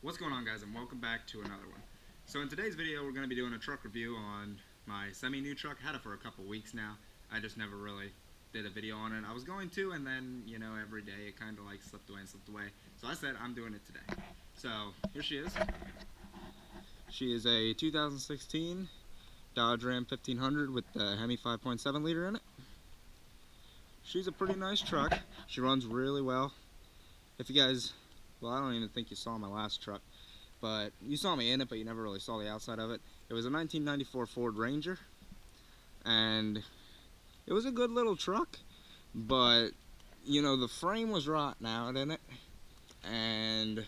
What's going on, guys, and welcome back to another one. So in today's video we're going to be doing a truck review on my semi-new truck. Had it for a couple weeks now. I just never really did a video on it. I was going to, and then, you know, every day it kind of like slipped away. So I said I'm doing it today. So here she is. She is a 2016 Dodge Ram 1500 with the Hemi 5.7 liter in it. She's a pretty nice truck. She runs really well. If you guys, well, I don't even think you saw my last truck, but you saw me in it, but you never really saw the outside of it. It was a 1994 Ford Ranger, and it was a good little truck, but, you know, the frame was rotten out in it, and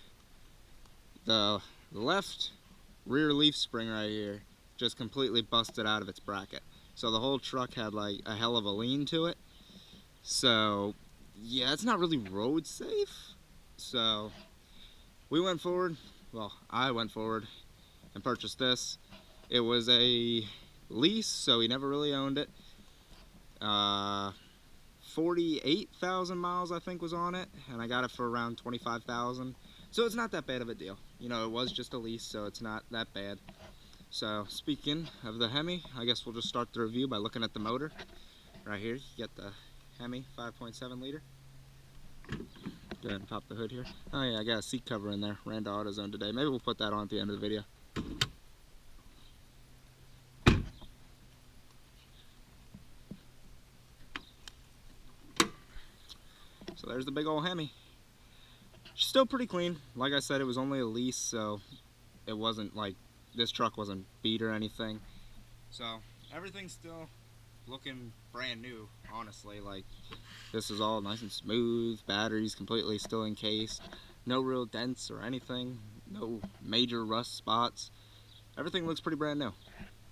the left rear leaf spring right here just completely busted out of its bracket. So the whole truck had like a hell of a lean to it. So yeah, it's not really road safe. So we went forward, well, I went forward and purchased this. It was a lease, so we never really owned it. 48,000 miles I think was on it, and I got it for around 25,000. So it's not that bad of a deal. You know, it was just a lease, so it's not that bad. So speaking of the Hemi, I guess we'll just start the review by looking at the motor. Right here, you get the Hemi 5.7 liter. Go ahead and pop the hood here. Oh yeah, I got a seat cover in there. Ran to AutoZone today. Maybe we'll put that on at the end of the video. So there's the big old Hemi. She's still pretty clean. Like I said, it was only a lease, so it wasn't like this truck wasn't beat or anything. So everything's still looking brand new, honestly. Like, this is all nice and smooth. Batteries completely still encased. No real dents or anything. No major rust spots. Everything looks pretty brand new.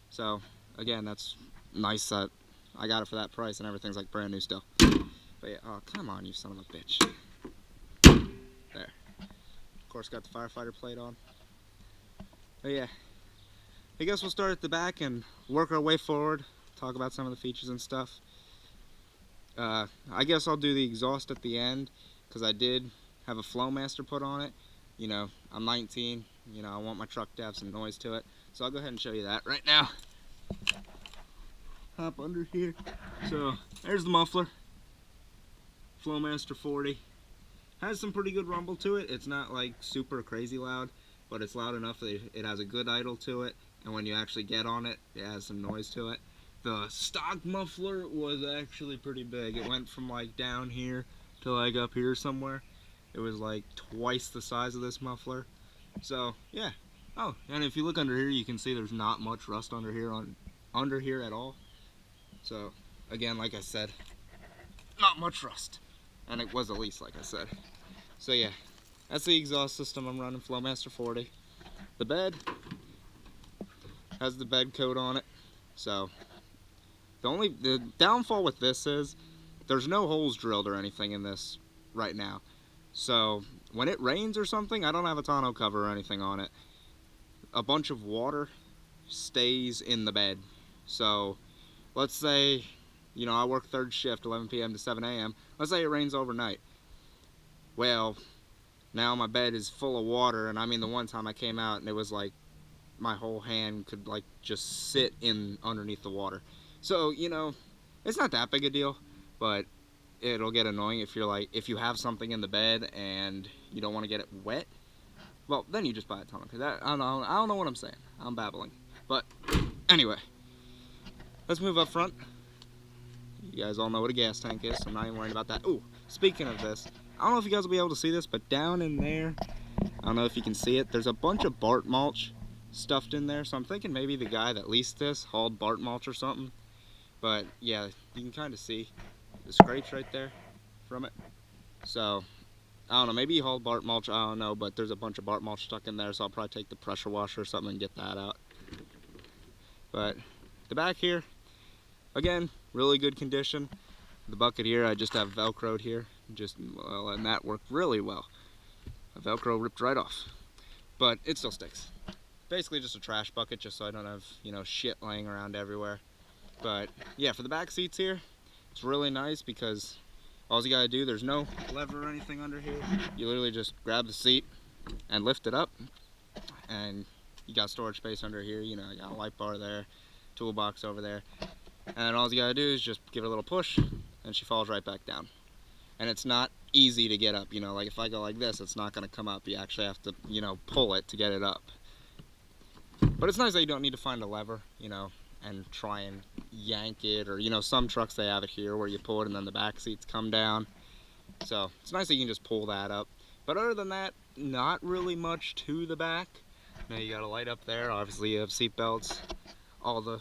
So again, that's nice that I got it for that price and everything's like brand new still. But yeah, oh come on, you son of a bitch. There. Of course, got the firefighter plate on. But yeah, I guess we'll start at the back and work our way forward. Talk about some of the features and stuff. I guess I'll do the exhaust at the end, because I did have a Flowmaster put on it. You know, I'm 19, you know, I want my truck to have some noise to it. So I'll go ahead and show you that right now. Hop under here. So there's the muffler. Flowmaster 40. Has some pretty good rumble to it. It's not like super crazy loud, but it's loud enough that it has a good idle to it. And when you actually get on it, it has some noise to it. The stock muffler was actually pretty big. It went from like down here to like up here somewhere. It was like twice the size of this muffler. So yeah. Oh, and if you look under here, you can see there's not much rust under here at all. So again, like I said, not much rust. And it was a lease, like I said. So yeah, that's the exhaust system I'm running, Flowmaster 40. The bed has the bed coat on it. So the downfall with this is there's no holes drilled or anything in this right now. So when it rains or something, I don't have a tonneau cover or anything on it. A bunch of water stays in the bed. So let's say, you know, I work third shift, 11 p.m. to 7 a.m. Let's say it rains overnight. Well, now my bed is full of water, and I mean the one time I came out and it was like my whole hand could like just sit in underneath the water. So, you know, it's not that big a deal, but it'll get annoying if you're like, if you have something in the bed and you don't want to get it wet. Well, then you just buy a tonneau, because I don't know what I'm saying. I'm babbling. But anyway, let's move up front. You guys all know what a gas tank is, so I'm not even worried about that. Ooh, speaking of this, I don't know if you guys will be able to see this, but down in there, I don't know if you can see it, there's a bunch of Bart mulch stuffed in there. So I'm thinking maybe the guy that leased this hauled Bart mulch or something. But yeah, you can kind of see the scrapes right there from it. So I don't know, maybe he hauled Bart mulch, I don't know, but there's a bunch of Bart mulch stuck in there, so I'll probably take the pressure washer or something and get that out. But the back here, again, really good condition. The bucket here, I just have Velcroed here, well, and that worked really well. The Velcro ripped right off, but it still sticks. Basically just a trash bucket, just so I don't have, you know, shit laying around everywhere. But yeah, for the back seats here, it's really nice because all you gotta do, there's no lever or anything under here. You literally just grab the seat, and lift it up, and you got storage space under here. You know, you got a light bar there, toolbox over there, and all you gotta do is just give it a little push, and she falls right back down. And it's not easy to get up. You know, like if I go like this, it's not gonna come up. You actually have to, you know, pull it to get it up. But it's nice that you don't need to find a lever, you know, and try and yank it, or, you know, some trucks they have it here where you pull it and then the back seats come down. So it's nice that you can just pull that up. But other than that, not really much to the back. Now you got a light up there. Obviously you have seat belts, all the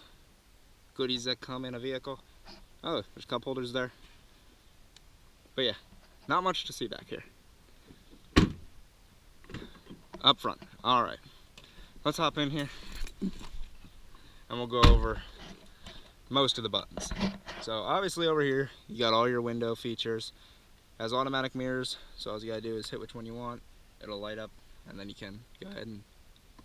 goodies that come in a vehicle. Oh, there's cup holders there. But yeah, not much to see back here. Up front. Alright, let's hop in here and we'll go over most of the buttons. So obviously over here you got all your window features. Has automatic mirrors, so all you gotta do is hit which one you want. It'll light up, and then you can go ahead and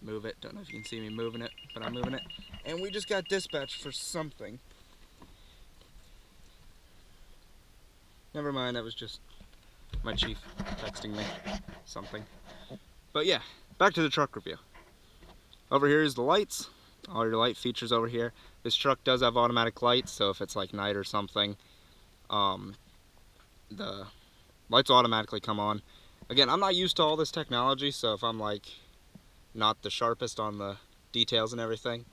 move it. Don't know if you can see me moving it, but I'm moving it. And we just got dispatched for something. Never mind, that was just my chief texting me something. But yeah, back to the truck review. Over here is the lights, all your light features over here. This truck does have automatic lights, so if it's like night or something, the lights automatically come on. Again, I'm not used to all this technology, so if I'm like not the sharpest on the details and everything,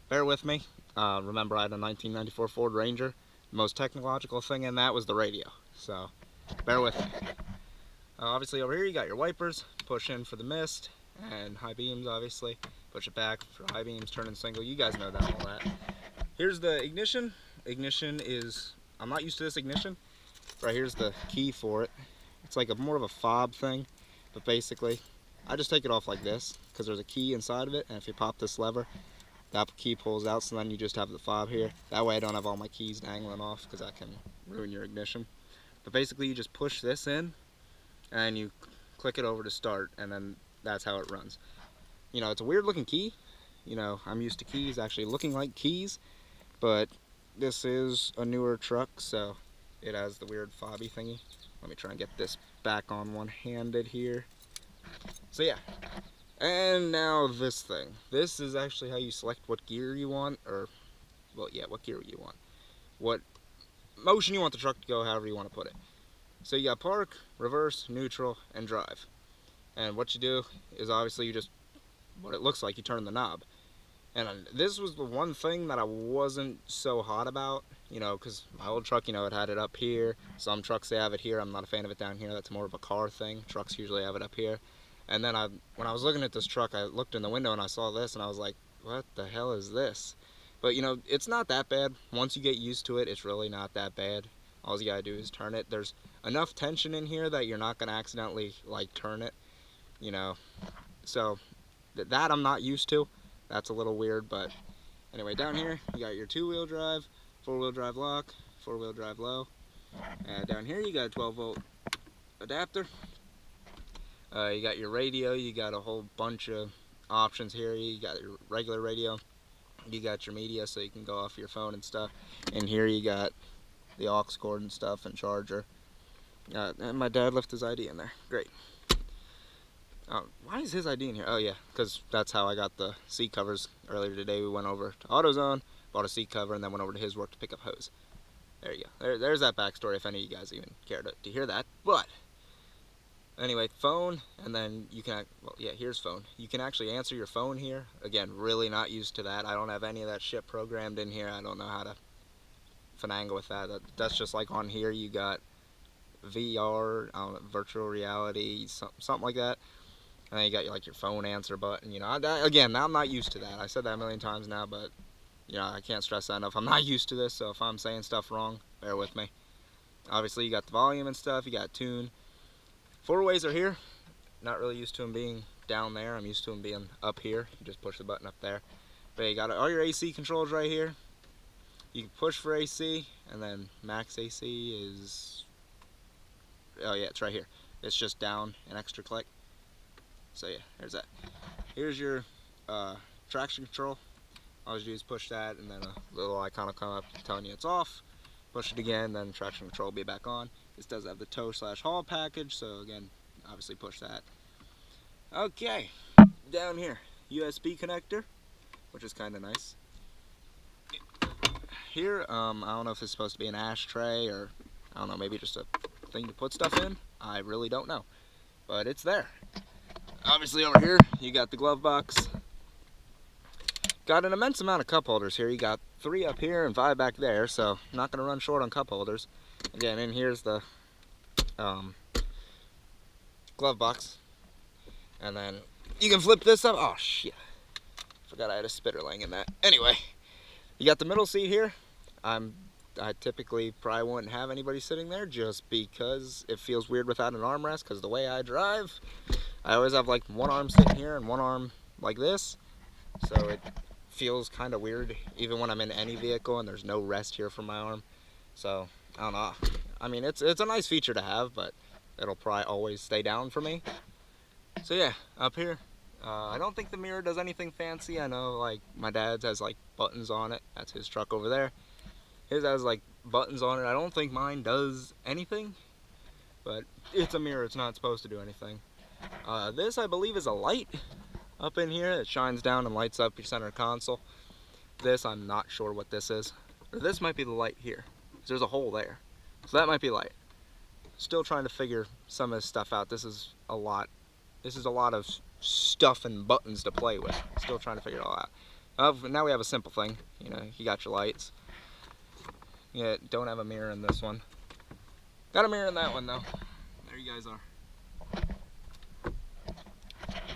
bear with me. Remember, I had a 1994 Ford Ranger. The most technological thing in that was the radio, so bear with me. Obviously over here you got your wipers, push in for the mist, and high beams obviously. Push it back for high beams, turn and single, you guys know that, all that. Here's the ignition. Ignition is, I'm not used to this ignition. Right here's the key for it. It's like more of a fob thing, but basically I just take it off like this because there's a key inside of it, and if you pop this lever, that key pulls out, so then you just have the fob here. That way I don't have all my keys dangling off because that can ruin your ignition. But basically you just push this in and you click it over to start, and then that's how it runs. You know, it's a weird looking key. You know, I'm used to keys actually looking like keys, but this is a newer truck, so it has the weird fobby thingy. Let me try and get this back on one-handed here. So yeah, and now this thing. This is actually how you select what gear you want, or, well, yeah, what gear you want. What motion you want the truck to go, however you want to put it. So you got park, reverse, neutral, and drive. And what you do is obviously you just, what it looks like, you turn the knob. And this was the one thing that I wasn't so hot about, you know, because my old truck, you know, it had it up here. Some trucks, they have it here. I'm not a fan of it down here. That's more of a car thing. Trucks usually have it up here. And then when I was looking at this truck, I looked in the window and I saw this, and I was like, what the hell is this? But, you know, it's not that bad. Once you get used to it, it's really not that bad. All you gotta do is turn it. There's enough tension in here that you're not gonna accidentally, like, turn it, you know. So, that I'm not used to. That's a little weird, but anyway, down here you got your two-wheel drive, four-wheel drive lock, four-wheel drive low. Down here you got a 12-volt adapter. You got your radio. You got a whole bunch of options here. You got your regular radio. You got your media, so you can go off your phone and stuff. And here you got the aux cord and stuff and charger. And my dad left his ID in there. Great. Why is his ID in here? Oh yeah, because that's how I got the seat covers earlier today. We went over to AutoZone, bought a seat cover, and then went over to his work to pick up hose. There you go. There's that backstory if any of you guys even care to hear that. But anyway, phone, and then you can, well, yeah, here's phone. You can actually answer your phone here. Again, really not used to that. I don't have any of that shit programmed in here. I don't know how to finagle with that. That's just like on here you got VR, virtual reality, something like that. And then you got like your phone answer button, you know. Again, I'm not used to that. I said that a million times now, but you know, I can't stress that enough. I'm not used to this, so if I'm saying stuff wrong, bear with me. Obviously, you got the volume and stuff. You got tune. Four-ways are here. Not really used to them being down there. I'm used to them being up here. You just push the button up there. But you got all your AC controls right here. You can push for AC, and then max AC is, oh yeah, it's right here. It's just down an extra click. So yeah, there's that. Here's your traction control. All you do is push that, and then a little icon will come up telling you it's off. Push it again, then traction control will be back on. This does have the tow/haul package, so again, obviously push that. Okay, down here, USB connector, which is kind of nice. Here, I don't know if it's supposed to be an ashtray or, I don't know, maybe just a thing to put stuff in. I really don't know, but it's there. Obviously over here, you got the glove box. Got an immense amount of cup holders here. You got 3 up here and 5 back there, so I'm not going to run short on cup holders. Again, in here's the glove box. And then you can flip this up. Oh, shit. Forgot I had a spitter laying in that. Anyway, you got the middle seat here. I typically probably wouldn't have anybody sitting there just because it feels weird without an armrest, because the way I drive, I always have like one arm sitting here and one arm like this. So it feels kind of weird even when I'm in any vehicle and there's no rest here for my arm. So I don't know. I mean, it's a nice feature to have, but it'll probably always stay down for me. So yeah, up here, I don't think the mirror does anything fancy. I know like my dad's has like buttons on it. That's his truck over there. His has like buttons on it. I don't think mine does anything, but it's a mirror. It's not supposed to do anything. This, I believe, is a light up in here. It shines down and lights up your center console. This, I'm not sure what this is. Or this might be the light here. There's a hole there. So that might be light. Still trying to figure some of this stuff out. This is a lot. This is a lot of stuff and buttons to play with. Still trying to figure it all out. Now we have a simple thing. You know, you got your lights. Yeah, don't have a mirror in this one. Got a mirror in that one though. There you guys are.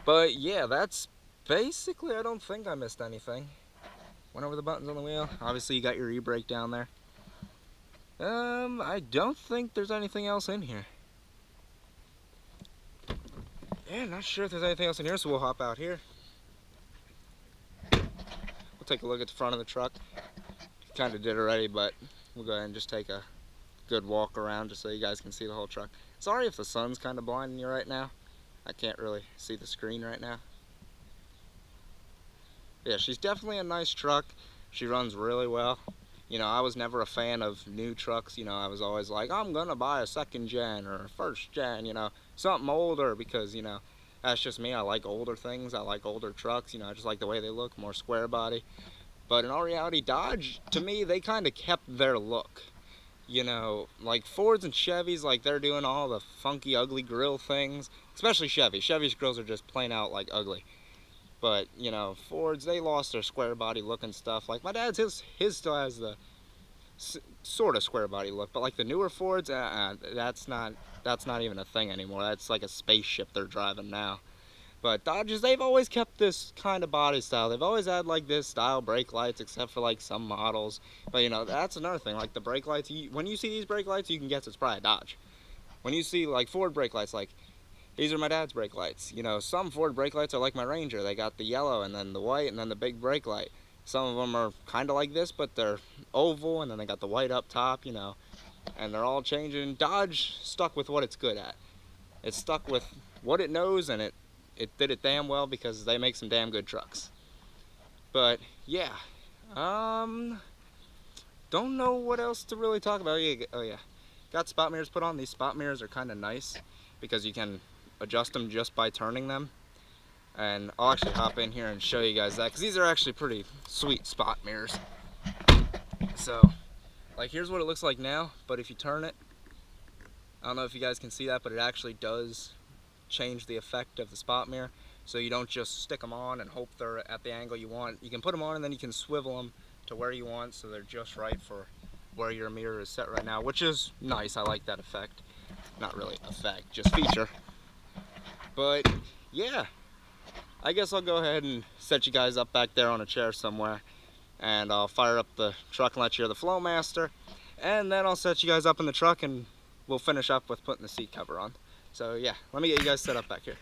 But yeah, that's basically, I don't think I missed anything. Went over the buttons on the wheel. Obviously you got your e-brake down there. I don't think there's anything else in here. Yeah, not sure if there's anything else in here, so we'll hop out here. We'll take a look at the front of the truck. Kind of did already, but we'll go ahead and just take a good walk around just so you guys can see the whole truck. Sorry if the sun's kind of blinding you right now. I can't really see the screen right now. Yeah, she's definitely a nice truck. She runs really well. You know, I was never a fan of new trucks. You know, I was always like, I'm gonna buy a 2nd gen or a 1st gen, you know, something older, because, you know, that's just me. I like older things. I like older trucks. You know, I just like the way they look, more square body. But in all reality, Dodge, to me, they kind of kept their look. You know, like Fords and Chevys, like they're doing all the funky, ugly grill things. Especially Chevy. Chevy's grills are just plain out like ugly. But, you know, Fords, they lost their square body look and stuff. Like my dad's, his still has the sort of square body look. But like the newer Fords, that's not even a thing anymore. That's like a spaceship they're driving now. But Dodges, they've always kept this kind of body style. They've always had like this style brake lights, except for like some models. But you know, that's another thing. Like the brake lights, when you see these brake lights, you can guess it's probably a Dodge. When you see like Ford brake lights, like these are my dad's brake lights. You know, some Ford brake lights are like my Ranger. They got the yellow and then the white and then the big brake light. Some of them are kind of like this, but they're oval, and then they got the white up top, you know. And they're all changing. Dodge stuck with what it's good at. It stuck with what it knows, and it did it damn well, because they make some damn good trucks. But yeah, don't know what else to really talk about. Oh yeah, got spot mirrors put on. These spot mirrors are kind of nice because you can adjust them just by turning them. And I'll actually hop in here and show you guys that, because these are actually pretty sweet spot mirrors. So, like, here's what it looks like now, but if you turn it, I don't know if you guys can see that, but it actually does change the effect of the spot mirror. So you don't just stick them on and hope they're at the angle you want. You can put them on and then you can swivel them to where you want, so they're just right for where your mirror is set right now, which is nice. I like that effect. Not really effect, just feature. But yeah, I guess I'll go ahead and set you guys up back there on a chair somewhere, and I'll fire up the truck and let you hear the Flowmaster, and then I'll set you guys up in the truck and we'll finish up with putting the seat cover on. So yeah, let me get you guys set up back here.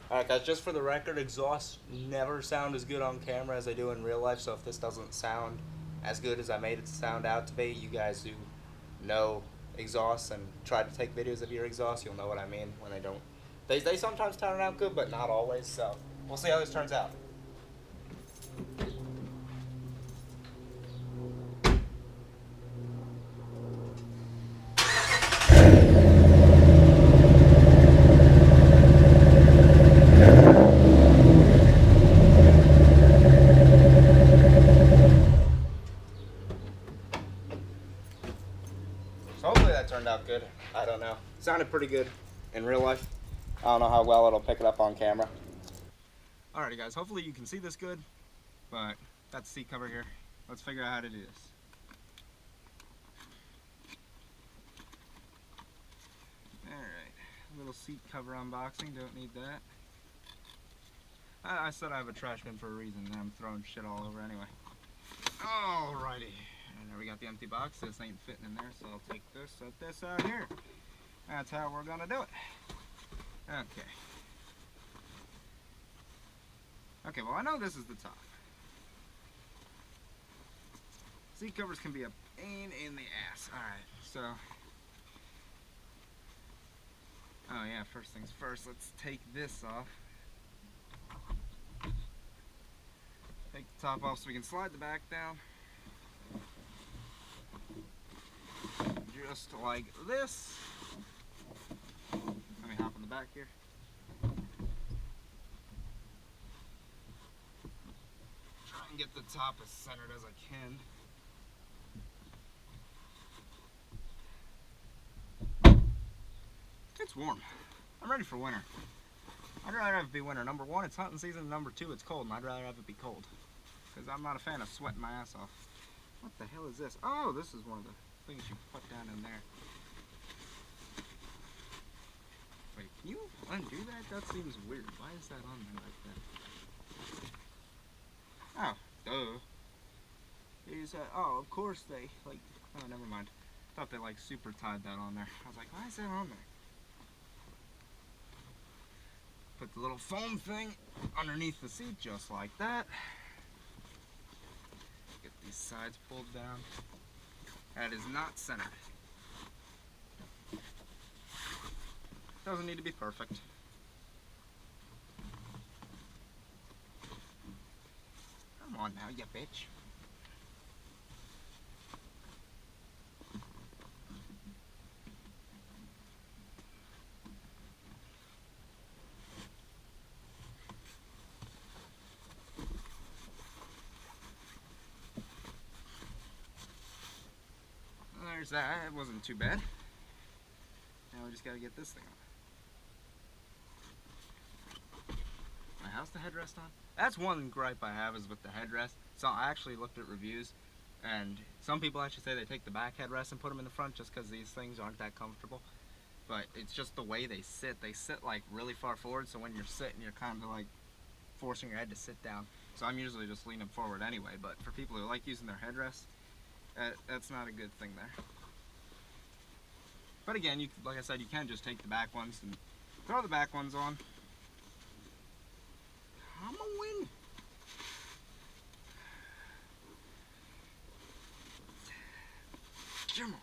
Alright guys, just for the record, exhausts never sound as good on camera as they do in real life, so if this doesn't sound as good as I made it sound out to be, you guys who know exhausts and try to take videos of your exhausts, you'll know what I mean when they don't. They sometimes turn out good, but not always, so we'll see how this turns out. Sounded pretty good in real life. I don't know how well it'll pick it up on camera. Alrighty guys, hopefully you can see this good, but that's the seat cover here. Let's figure out how to do this. Alright, little seat cover unboxing, don't need that. I said I have a trash bin for a reason, and I'm throwing shit all over anyway. Alrighty, and there we got the empty box. This ain't fitting in there, so I'll take this, set this out here. That's how we're gonna do it. Okay. Okay, well I know this is the top. Seat covers can be a pain in the ass. Alright, so... Oh yeah, first things first, let's take this off. Take the top off so we can slide the back down. Just like this. Let me hop in the back here. Try and get the top as centered as I can. It's warm. I'm ready for winter. I'd rather have it be winter. Number one, it's hunting season. Number two, it's cold, and I'd rather have it be cold. Because I'm not a fan of sweating my ass off. What the hell is this? Oh, this is one of the things you put down in there. Wait, can you undo that? That seems weird. Why is that on there like that? Oh, duh. Oh, of course they, like, oh, never mind. I thought they, like, super tied that on there. I was like, why is that on there? Put the little foam thing underneath the seat just like that. Get these sides pulled down. That is not centered. Doesn't need to be perfect. Come on now, you bitch. There's that. It wasn't too bad. Now we just gotta get this thing on. Now, how's the headrest on? That's one gripe I have is with the headrest. So I actually looked at reviews, and some people actually say they take the back headrest and put them in the front just because these things aren't that comfortable. But it's just the way they sit. They sit like really far forward, so when you're sitting, you're kind of like forcing your head to sit down. So I'm usually just leaning forward anyway. But for people who like using their headrest, that's not a good thing there. But again, you, like I said, you can just take the back ones and throw the back ones on. I'm gonna win. Come on.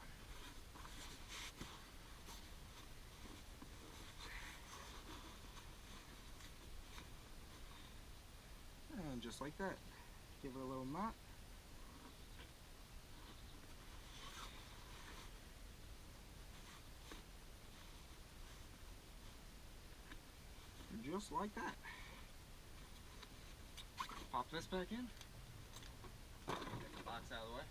And just like that, give it a little knot. Just like that. Pop this back in. Get the box out of the way.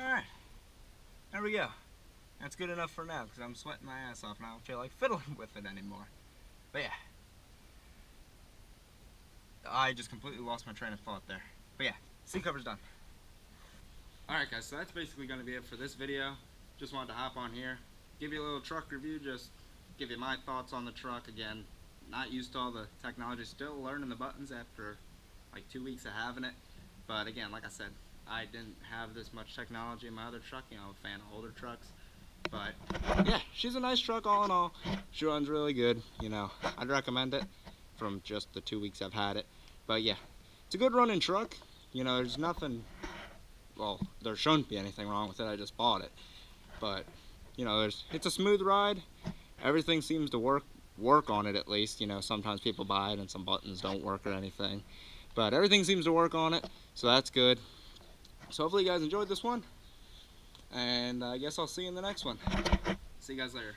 Alright, there we go. That's good enough for now because I'm sweating my ass off and I don't feel like fiddling with it anymore. But yeah, I just completely lost my train of thought there. But yeah, seat cover's done. Alright guys, so that's basically going to be it for this video. Just wanted to hop on here, give you a little truck review, just give you my thoughts on the truck. Again, not used to all the technology, still learning the buttons after like 2 weeks of having it. But again, like I said, I didn't have this much technology in my other truck. You know, I'm a fan of older trucks. But yeah, she's a nice truck all in all. She runs really good. You know, I'd recommend it from just the 2 weeks I've had it. But yeah, it's a good running truck. You know, there's nothing, well, there shouldn't be anything wrong with it. I just bought it. But, you know, it's a smooth ride. everything seems to work on it at least. You know, sometimes people buy it and some buttons don't work or anything, but everything seems to work on it, so that's good. So hopefully you guys enjoyed this one, and I guess I'll see you in the next one. See you guys later.